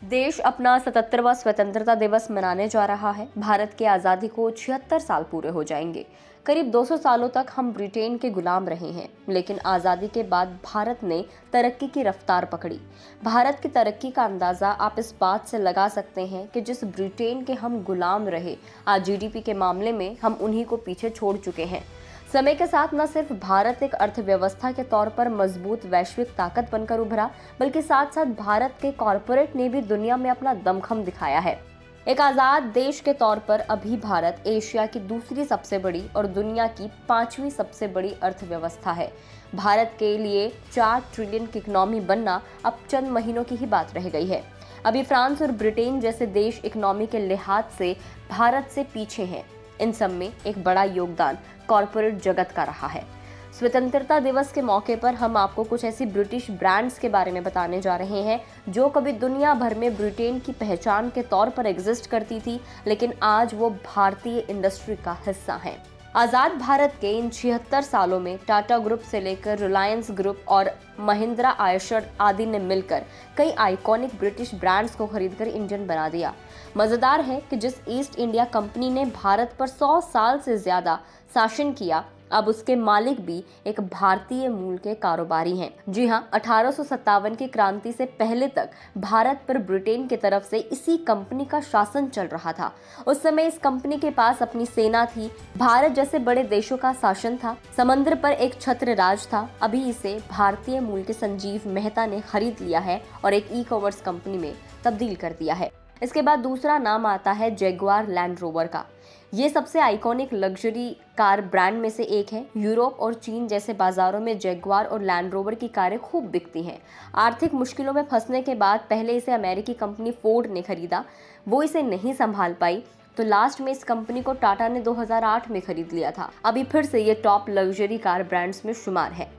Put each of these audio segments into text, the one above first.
देश अपना 77वां स्वतंत्रता दिवस मनाने जा रहा है। भारत की आज़ादी को 76 साल पूरे हो जाएंगे। करीब 200 सालों तक हम ब्रिटेन के गुलाम रहे हैं, लेकिन आज़ादी के बाद भारत ने तरक्की की रफ्तार पकड़ी। भारत की तरक्की का अंदाज़ा आप इस बात से लगा सकते हैं कि जिस ब्रिटेन के हम गुलाम रहे, आज जीडीपी के मामले में हम उन्हीं को पीछे छोड़ चुके हैं। समय के साथ न सिर्फ भारत एक अर्थव्यवस्था के तौर पर मजबूत वैश्विक ताकत बनकर उभरा, बल्कि साथ साथ भारत के कॉरपोरेट ने भी दुनिया में अपना दमखम दिखाया है। एक आज़ाद देश के तौर पर अभी भारत एशिया की दूसरी सबसे बड़ी और दुनिया की 5वीं सबसे बड़ी अर्थव्यवस्था है। भारत के लिए 4 ट्रिलियन की इकोनॉमी बनना अब चंद महीनों की ही बात रह गई है। अभी फ्रांस और ब्रिटेन जैसे देश इकोनॉमी के लिहाज से भारत से पीछे हैं। इन सब में एक बड़ा योगदान कॉरपोरेट जगत का रहा है। स्वतंत्रता दिवस के मौके पर हम आपको कुछ ऐसी ब्रिटिश ब्रांड्स के बारे में बताने जा रहे हैं जो कभी दुनिया भर में ब्रिटेन की पहचान के तौर पर एग्जिस्ट करती थी, लेकिन आज वो भारतीय इंडस्ट्री का हिस्सा हैं। आज़ाद भारत के इन 76 सालों में टाटा ग्रुप से लेकर रिलायंस ग्रुप और महिंद्रा आयशर आदि ने मिलकर कई आइकॉनिक ब्रिटिश ब्रांड्स को खरीदकर इंजन बना दिया। मजेदार है कि जिस ईस्ट इंडिया कंपनी ने भारत पर 100 साल से ज्यादा शासन किया, अब उसके मालिक भी एक भारतीय मूल के कारोबारी हैं। जी हां, 1857 की क्रांति से पहले तक भारत पर ब्रिटेन की तरफ से इसी कंपनी का शासन चल रहा था। उस समय इस कंपनी के पास अपनी सेना थी, भारत जैसे बड़े देशों का शासन था, समंदर पर एक छत्र राज था। अभी इसे भारतीय मूल के संजीव मेहता ने खरीद लिया है और एक ई कॉमर्स कंपनी में तब्दील कर दिया है। इसके बाद दूसरा नाम आता है जैगुआर लैंड रोवर का। ये सबसे आइकॉनिक लग्जरी कार ब्रांड में से एक है। यूरोप और चीन जैसे बाजारों में जैगुआर और लैंड रोवर की कारें खूब बिकती हैं। आर्थिक मुश्किलों में फंसने के बाद पहले इसे अमेरिकी कंपनी फोर्ड ने खरीदा, वो इसे नहीं संभाल पाई, तो लास्ट में इस कंपनी को टाटा ने 2008 में खरीद लिया था। अभी फिर से ये टॉप लग्जरी कार ब्रांड्स में शुमार है।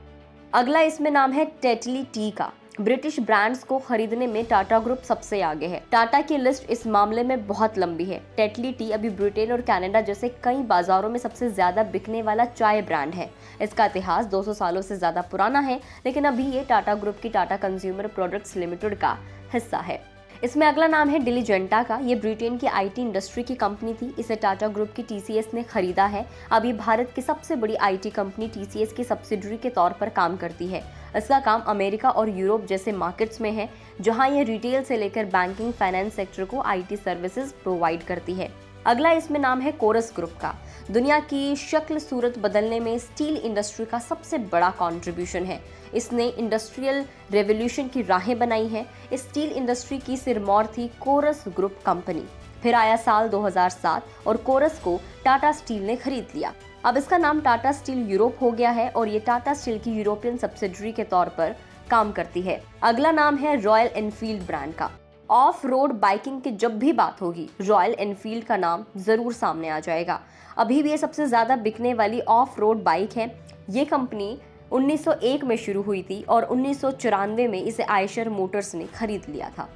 अगला इसमें नाम है टेटली टी का। ब्रिटिश ब्रांड्स को खरीदने में टाटा ग्रुप सबसे आगे है। टाटा की लिस्ट इस मामले में बहुत लंबी है। टेटली टी अभी ब्रिटेन और कनाडा जैसे कई बाजारों में सबसे ज्यादा बिकने वाला चाय ब्रांड है। इसका इतिहास 200 सालों से ज्यादा पुराना है, लेकिन अभी ये टाटा ग्रुप की टाटा कंज्यूमर प्रोडक्ट्स लिमिटेड का हिस्सा है। इसमें अगला नाम है डिलीजेंटा का। ये ब्रिटेन की आईटी इंडस्ट्री की कंपनी थी। इसे टाटा ग्रुप की टीसीएस ने खरीदा है। अभी भारत की सबसे बड़ी आईटी कंपनी टीसीएस की सब्सिडरी के तौर पर काम करती है। इसका काम अमेरिका और यूरोप जैसे मार्केट्स में है, जहां ये रिटेल से लेकर बैंकिंग फाइनेंस सेक्टर को आईटी सर्विसेज प्रोवाइड करती है। अगला इसमें नाम है कोरस ग्रुप का। दुनिया की शक्ल सूरत बदलने में स्टील इंडस्ट्री का सबसे बड़ा कंट्रीब्यूशन है। इसने इंडस्ट्रियल रेवोल्यूशन की राहें बनाई हैं। इस स्टील इंडस्ट्री की सिरमौर थी कोरस ग्रुप कंपनी। फिर आया साल 2007 और कोरस को टाटा स्टील ने खरीद लिया। अब इसका नाम टाटा स्टील यूरोप हो गया है और ये टाटा स्टील की यूरोपियन सब्सिडरी के तौर पर काम करती है। अगला नाम है रॉयल एनफील्ड ब्रांड का। ऑफ रोड बाइकिंग की जब भी बात होगी, रॉयल एनफील्ड का नाम जरूर सामने आ जाएगा। अभी भी ये सबसे ज्यादा बिकने वाली ऑफ रोड बाइक है। ये कंपनी 1901 में शुरू हुई थी और 1994 में इसे आयशर मोटर्स ने खरीद लिया था।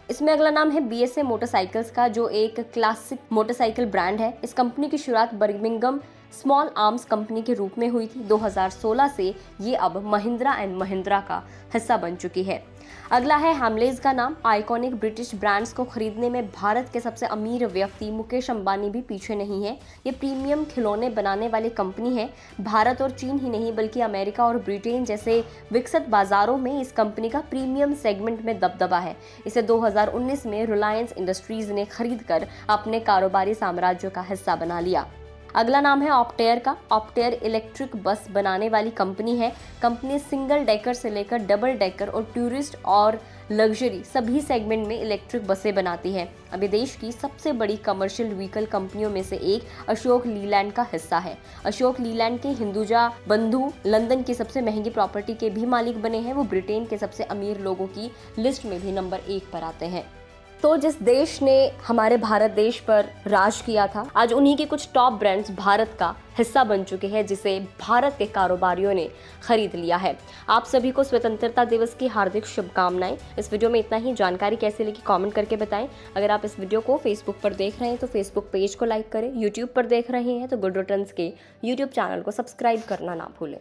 इसमें अगला नाम है बीएसए मोटरसाइकिल्स का, जो एक क्लासिक मोटरसाइकिल ब्रांड है। इस कंपनी की शुरुआत बर्मिंघम स्मॉल आर्म्स कंपनी के रूप में हुई थी। 2016 से ये अब महिंद्रा एंड महिंद्रा का हिस्सा बन चुकी है। अगला है हैमलेज का नाम। आइकॉनिक ब्रिटिश ब्रांड्स को खरीदने में भारत के सबसे अमीर व्यक्ति मुकेश अंबानी भी पीछे नहीं है। ये प्रीमियम खिलौने बनाने वाली कंपनी है। भारत और चीन ही नहीं बल्कि अमेरिका और ब्रिटेन जैसे विकसित बाजारों में इस कंपनी का प्रीमियम सेगमेंट में दबदबा है। इसे 2019 में रिलायंस इंडस्ट्रीज ने खरीदकर अपने कारोबारी साम्राज्य का हिस्सा बना लिया। अगला नाम है ऑप्टेयर का। ऑप्टेयर इलेक्ट्रिक बस बनाने वाली कंपनी है। कंपनी सिंगल डेकर से लेकर डबल डेकर और टूरिस्ट और लग्जरी सभी सेगमेंट में इलेक्ट्रिक बसें बनाती है। अभी देश की सबसे बड़ी कमर्शियल व्हीकल कंपनियों में से एक अशोक लीलैंड का हिस्सा है। अशोक लीलैंड के हिंदुजा बंधु लंदन की सबसे महंगी प्रॉपर्टी के भी मालिक बने हैं। वो ब्रिटेन के सबसे अमीर लोगों की लिस्ट में भी नंबर 1 पर आते हैं। तो जिस देश ने हमारे भारत देश पर राज किया था, आज उन्हीं के कुछ टॉप ब्रांड्स भारत का हिस्सा बन चुके हैं, जिसे भारत के कारोबारियों ने खरीद लिया है। आप सभी को स्वतंत्रता दिवस की हार्दिक शुभकामनाएं। इस वीडियो में इतना ही। जानकारी कैसे लगी कमेंट करके बताएं। अगर आप इस वीडियो को फेसबुक पर देख रहे हैं तो फेसबुक पेज को लाइक करें। यूट्यूब पर देख रहे हैं तो गुड रिटर्न्स के यूट्यूब चैनल को सब्सक्राइब करना ना भूलें।